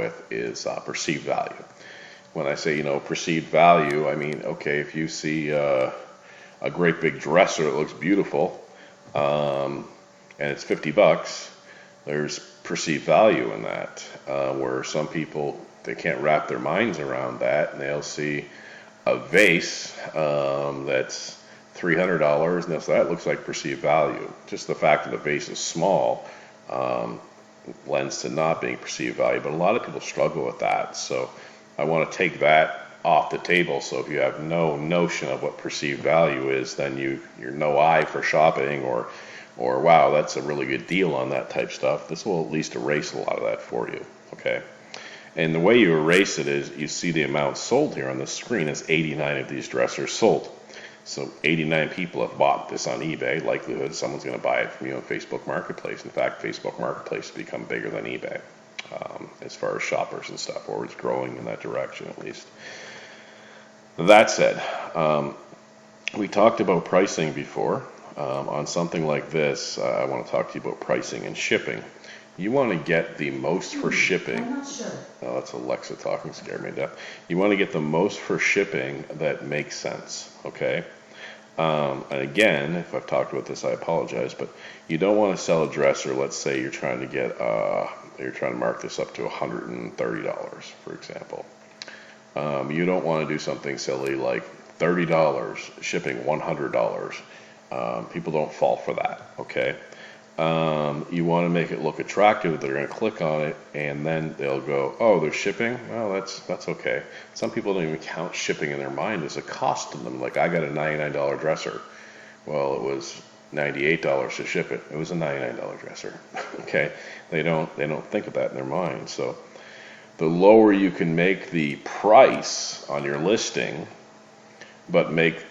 with is perceived value. When I say, perceived value, I mean, okay, if you see a great big dresser that looks beautiful, and it's $50, there's perceived value in that, where some people, they can't wrap their minds around that, and they'll see a vase that's $300, and that looks like perceived value. Just the fact that the vase is small lends to not being perceived value, but a lot of people struggle with that. So I want to take that off the table. So if you have no notion of what perceived value is, then you're no eye for shopping, or wow, that's a really good deal on that type stuff. This will at least erase a lot of that for you, okay? And the way you erase it is you see the amount sold here on the screen is 89 of these dressers sold. So 89 people have bought this on eBay. Likelihood someone's going to buy it from you on Facebook Marketplace. In fact, Facebook Marketplace has become bigger than eBay as far as shoppers and stuff, or it's growing in that direction at least. That said, we talked about pricing before. On something like this, I want to talk to you about pricing and shipping. You want to get the most for shipping. I'm not sure. Oh, that's Alexa talking, scared me to death. You want to get the most for shipping that makes sense, okay? And again, if I've talked about this, I apologize, but you don't want to sell a dresser. Let's say you're trying to get, you're trying to mark this up to $130, for example. You don't want to do something silly like $30, shipping $100. People don't fall for that, okay? You want to make it look attractive. They're going to click on it, and then they'll go, oh, they're shipping? Well, that's okay. Some people don't even count shipping in their mind as a cost to them. Like, I got a $99 dresser. Well, it was $98 to ship it. It was a $99 dresser, okay? They don't think of that in their mind. So the lower you can make the price on your listing, but make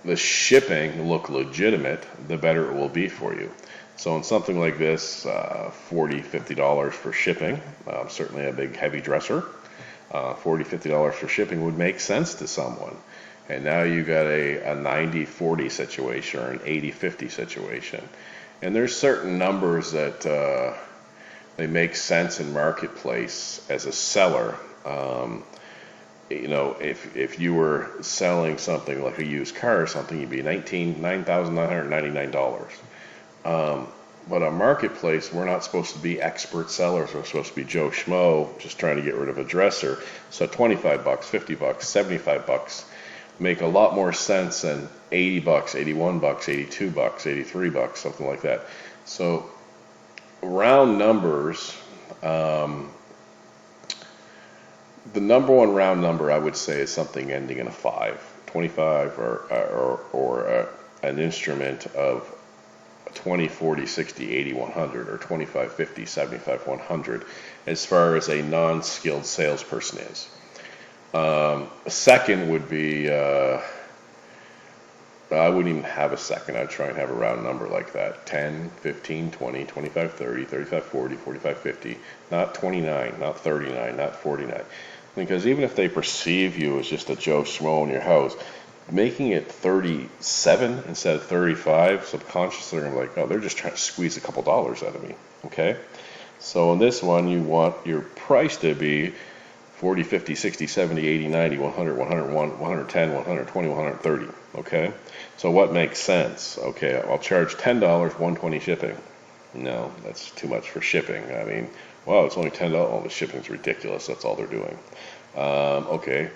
the shipping look legitimate, the better it will be for you. So in something like this, $40, $50 for shipping, certainly a big heavy dresser, $40, $50 for shipping would make sense to someone. And now you got a 90-40 situation or an 80-50 situation. And there's certain numbers that they make sense in marketplace as a seller. If you were selling something like a used car or something, you'd be $9,999. But on marketplace, we're not supposed to be expert sellers. We're supposed to be Joe Schmo just trying to get rid of a dresser. So $25, $50, $75 make a lot more sense than $80, $81, $82, $83, something like that. So round numbers. The number one round number I would say is something ending in a 5, 25, or an instrument of 20, 40, 60, 80, 100, or 25, 50, 75, 100, as far as a non-skilled salesperson is. A second would be, I wouldn't even have a second. I'd try and have a round number like that. 10, 15, 20, 25, 30, 35, 40, 45, 50, not 29, not 39, not 49. Because even if they perceive you as just a Joe Schmo in your house, making it 37 instead of 35, subconsciously they're like, oh, they're just trying to squeeze a couple dollars out of me, okay? So in this one, you want your price to be 40, 50, 60, 70, 80, 90, 100, 101, 110, 120, 130, okay? So what makes sense? Okay, I'll charge $10, 120 shipping. No, that's too much for shipping. I mean, wow, it's only $10. Oh, the shipping's ridiculous. That's all they're doing. Okay,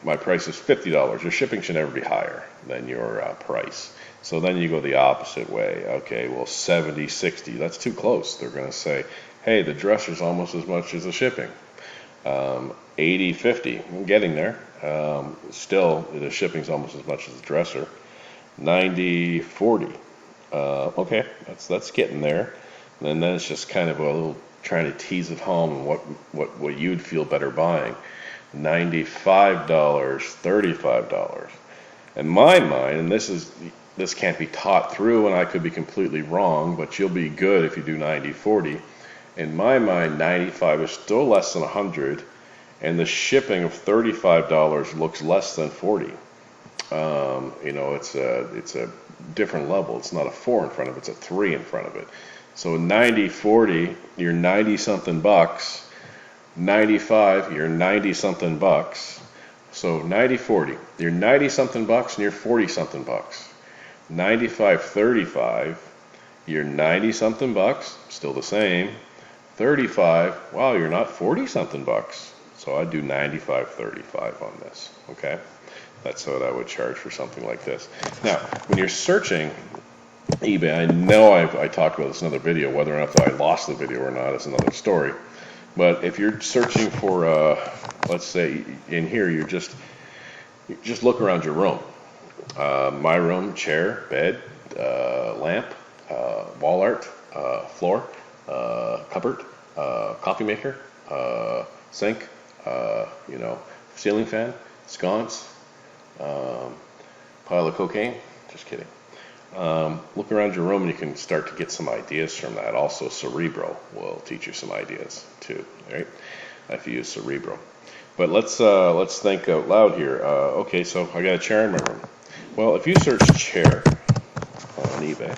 my price is $50. Your shipping should never be higher than your price. So then you go the opposite way. Okay, well, 70, 60, that's too close. They're going to say, hey, the dresser's almost as much as the shipping. 80, 50, I'm getting there. Still, the shipping's almost as much as the dresser. 90, 40. Okay, that's getting there. And then it's just kind of a little trying to tease it home and what you'd feel better buying. $95, $35. In my mind, and this can't be taught through, and I could be completely wrong, but you'll be good if you do 90, 40. In my mind, 95 is still less than 100, and the shipping of $35 looks less than 40. It's a different level. It's not a 4 in front of it, it's a 3 in front of it. So 90, 40, you're 90 something bucks, 95, you're 90 something bucks. So 90, 40, you're 90 something bucks and you're 40 something bucks. 95, 35, you're 90 something bucks, still the same. 35, wow, you're not 40 something bucks. So I'd do 95, 35 on this, okay? That's what I would charge for something like this. Now, when you're searching eBay, I know I talked about this in another video. Whether or not I lost the video or not is another story. But if you're searching for, let's say in here, you just look around your room. My room, chair, bed, lamp, wall art, floor, cupboard, coffee maker, sink, ceiling fan, sconce, pile of cocaine. Just kidding. Look around your room and you can start to get some ideas from that. Also, Cerebro will teach you some ideas too, right? If you use Cerebro. But let's think out loud here. Okay, so I got a chair in my room. Well, if you search chair on eBay,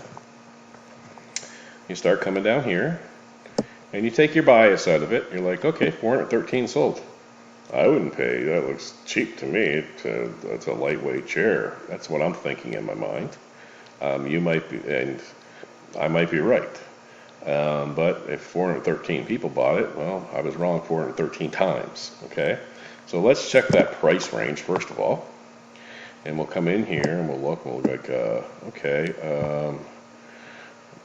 you start coming down here, and you take your bias out of it. You're like, okay, 413 sold. I wouldn't pay. That looks cheap to me. That's a lightweight chair. That's what I'm thinking in my mind. You might be, and I might be right. But if 413 people bought it, well, I was wrong 413 times. Okay, so let's check that price range first of all, and we'll come in here and we'll look. We'll look like, okay.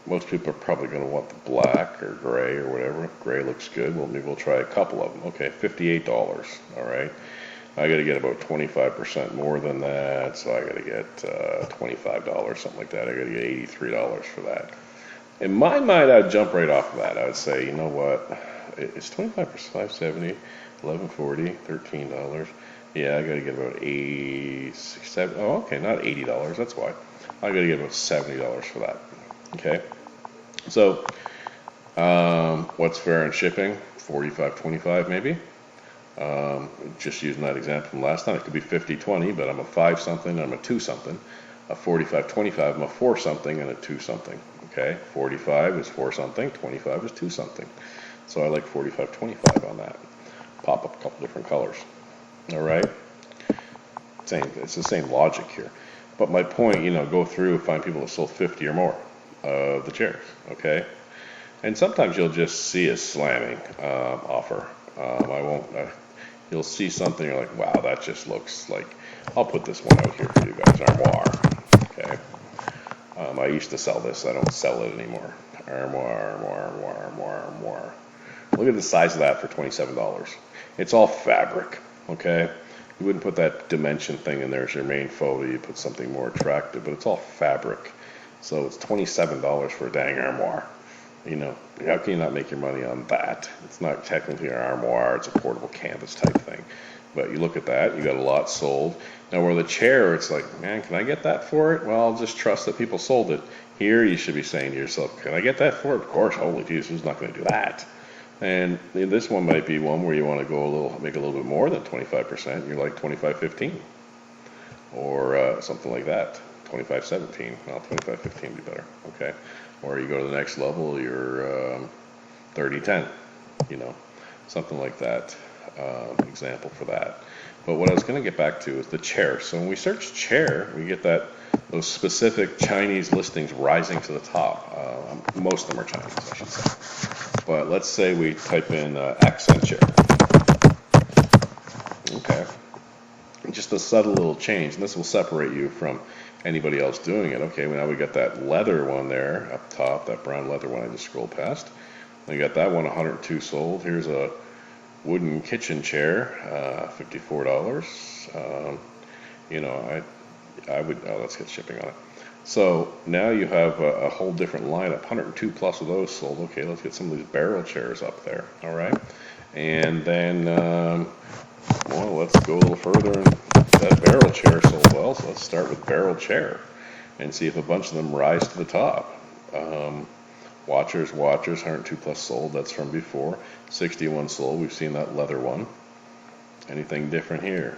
Most people are probably going to want the black or gray or whatever. If gray looks good, well, maybe we'll try a couple of them. Okay, $58. All right. I got to get about 25% more than that, so I got to get $25, something like that. I got to get $83 for that. In my mind, I'd jump right off of that. I would say, you know what? It's 25%, $570, $11.40, $13. Yeah, I got to get about $7. Oh, okay, not $80. That's why. I got to get about $70 for that. Okay. So, what's fair in shipping? $45.25 maybe. Just using that example from last time, it could be 50-20, but I'm a 5 something, I'm a 2 something. A 45-25, I'm a 4 something and a 2 something. Okay, 45 is 4 something, 25 is 2 something. So I like 45-25 on that. Pop up a couple different colors. All right, it's the same logic here. But my point, go through, find people that sold 50 or more of the chairs. Okay, and sometimes you'll just see a slamming offer. You'll see something, you're like, wow, that just looks like, I'll put this one out here for you guys, armoire, okay? I used to sell this, I don't sell it anymore. Armoire. Look at the size of that for $27. It's all fabric, okay? You wouldn't put that dimension thing in there as your main photo, you put something more attractive, but it's all fabric. So it's $27 for a dang armoire. How can you not make your money on that? It's not technically an armoire, it's a portable canvas type thing. But you look at that, you got a lot sold. Now where the chair, it's like, man, can I get that for it? Well, I'll just trust that people sold it. Here you should be saying to yourself, can I get that for it? Of course, holy Jesus, who's not going to do that? And this one might be one where you want to make a little bit more than 25%. You're like 25-15 or something like that. 25-17. Well, 25-15 would be better. Okay. Or you go to the next level, you're 30-10, something like that, example for that. But what I was going to get back to is the chair. So when we search chair, we get those specific Chinese listings rising to the top. Most of them are Chinese, I should say. But let's say we type in accent chair. Okay. Just a subtle little change, and this will separate you from anybody else doing it. Okay, well, now we got that leather one there up top, that brown leather one I just scrolled past. We got that one, 102 sold. Here's a wooden kitchen chair, $54. I would, let's get shipping on it. So now you have a whole different lineup, 102 plus of those sold. Okay, let's get some of these barrel chairs up there, all right? And then, let's go a little further. That barrel chair sold well, so let's start with barrel chair and see if a bunch of them rise to the top. Watchers, 102 plus sold, that's from before. 61 sold, we've seen that leather one. Anything different here?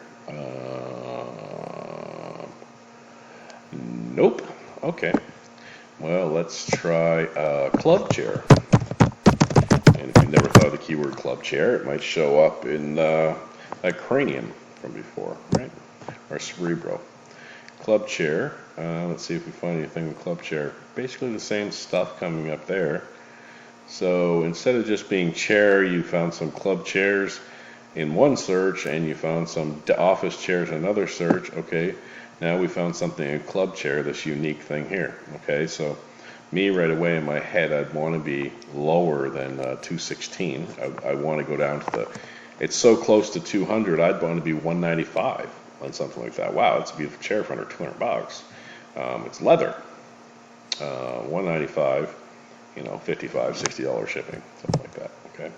Nope. Okay. Well, let's try a club chair. And if you've never the keyword club chair, it might show up in that cranium from before, right? Or cerebro. Club chair, let's see if we find anything with club chair. Basically the same stuff coming up there. So instead of just being chair, you found some club chairs in one search, and you found some office chairs in another search. Okay, now we found something, a club chair, this unique thing here. Okay, so me right away in my head, I'd want to be lower than 216. I want to go down to it's so close to 200, I'd want to be 195 on something like that. Wow, it's a beautiful chair for under 200 bucks. It's leather, 195, $55, $60 shipping, something like that. Okay.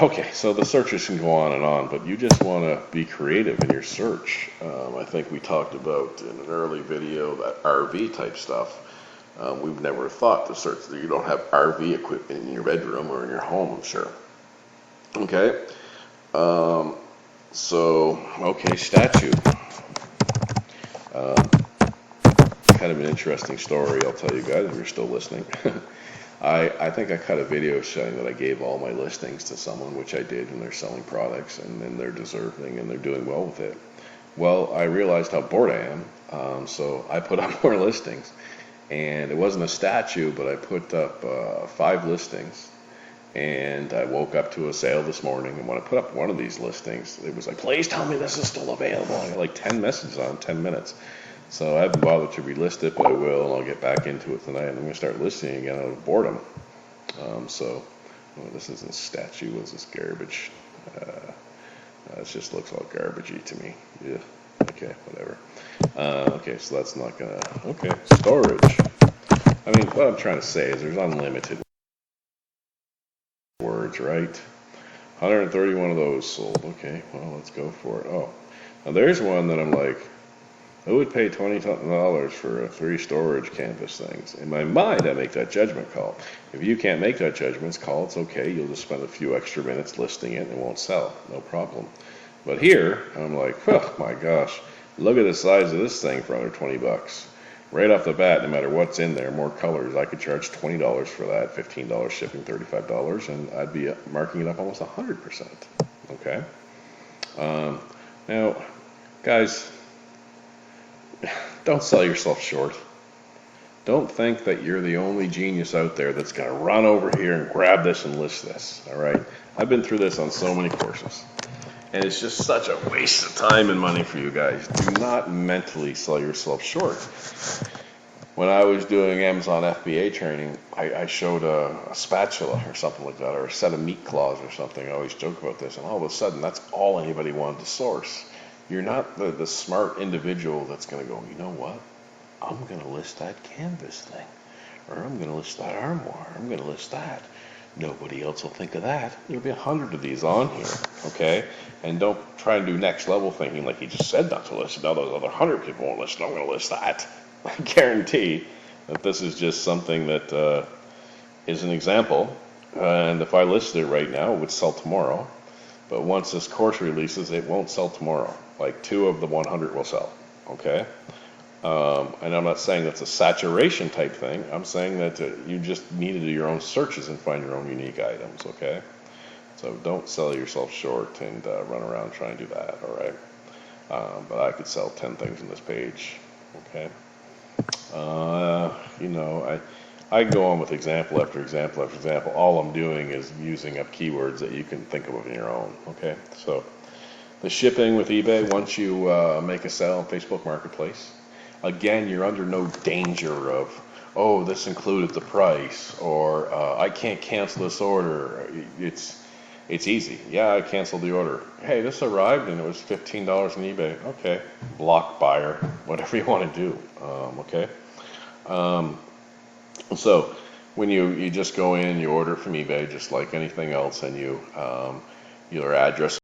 Okay, so the searches can go on, but you just want to be creative in your search. I think we talked about in an early video that RV type stuff. We've never thought to search that you don't have RV equipment in your bedroom or in your home, I'm sure. Okay, okay, statue. Kind of an interesting story, I'll tell you guys if you're still listening. I think I cut a video showing that I gave all my listings to someone, which I did, and they're selling products, and then they're deserving, and they're doing well with it. Well, I realized how bored I am, so I put up more listings. And it wasn't a statue, but I put up 5 listings. And I woke up to a sale this morning, and when I put up one of these listings, it was like, please tell me this is still available. I got like 10 messages on 10 minutes. So I haven't bothered to relist it, but I will, and I'll get back into it tonight. And I'm going to start listing again out of boredom. This isn't a statue. What's this garbage? It just looks all garbagey to me. Yeah. Okay, whatever. Okay, so that's not going to... Okay, storage. I mean, what I'm trying to say is there's unlimited words, right? 131 of those sold. Okay, well, let's go for it. Oh, now there's one that I'm like, who would pay $20 for 3 storage canvas things? In my mind, I make that judgment call. If you can't make that judgment call, it's okay. You'll just spend a few extra minutes listing it and it won't sell. No problem. But here, I'm like, oh my gosh, look at the size of this thing for under 20 bucks. Right off the bat, no matter what's in there, more colors, I could charge $20 for that, $15 shipping, $35, and I'd be marking it up almost 100%. Okay? Now, guys, don't sell yourself short. Don't think that you're the only genius out there that's going to run over here and grab this and list this. All right? I've been through this on so many courses. And it's just such a waste of time and money for you guys. Do not mentally sell yourself short. When I was doing Amazon FBA training, I showed a spatula or something like that, or a set of meat claws or something. I always joke about this. And all of a sudden, that's all anybody wanted to source. You're not the smart individual that's going to go, you know what? I'm going to list that canvas thing. Or I'm going to list that armoire. I'm going to list that. Nobody else will think of that. There'll be 100 of these on here, okay? And don't try and do next level thinking like he just said not to list. Now those other 100 people won't list. I'm going to list that. I guarantee that this is just something that is an example. And if I listed it right now, it would sell tomorrow. But once this course releases, it won't sell tomorrow. Like 2 of the 100 will sell, okay? And I'm not saying that's a saturation type thing. I'm saying that you just need to do your own searches and find your own unique items, okay? So don't sell yourself short and run around trying to do that, all right? But I could sell 10 things in this page, okay? I can go on with example after example after example. All I'm doing is using up keywords that you can think of on your own, okay? So the shipping with eBay, once you make a sale on Facebook Marketplace, again, you're under no danger of, oh, this included the price, or I can't cancel this order. It's easy. Yeah, I canceled the order. Hey, this arrived and it was $15 on eBay. Okay, block buyer, whatever you want to do. Okay. So when you just go in, you order it from eBay, just like anything else, and your address